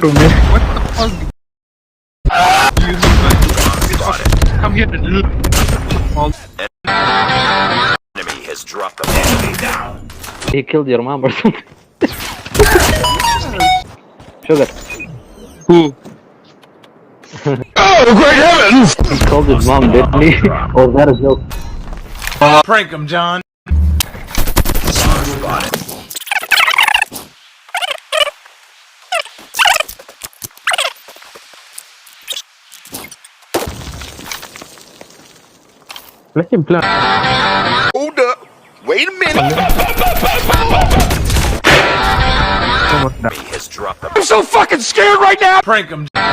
to me. What the fuck? Come here and look. Enemy has dropped the enemy down. He killed your mom or something. Sugar. Who? Oh, great heavens! He called his mom, didn't he? Oh, that is no. Prank him, John. Let him play. Hold up. Wait a minute. Enemy has dropped the I'm so fucking scared right now! Prank him. bomb.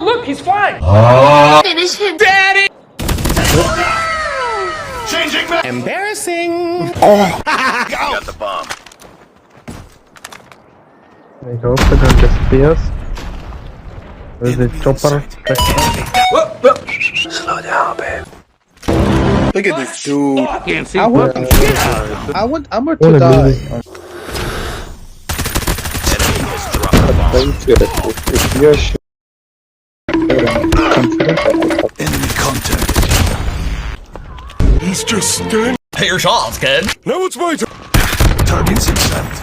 Look, he's flying! Finish him. Daddy! Changing back. Embarrassing! Got the bomb. I hope I don't disappear. Where's the chopper? Slow down, babe. Look at this dude. Can't see. I want to Oh, die. Enemy has dropped the bomb. Enemy contact. He's just scared. Take your shots, kid. Now it's my turn. Targets in sight.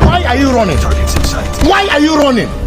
Why are you running? Targets in sight. Why are you running?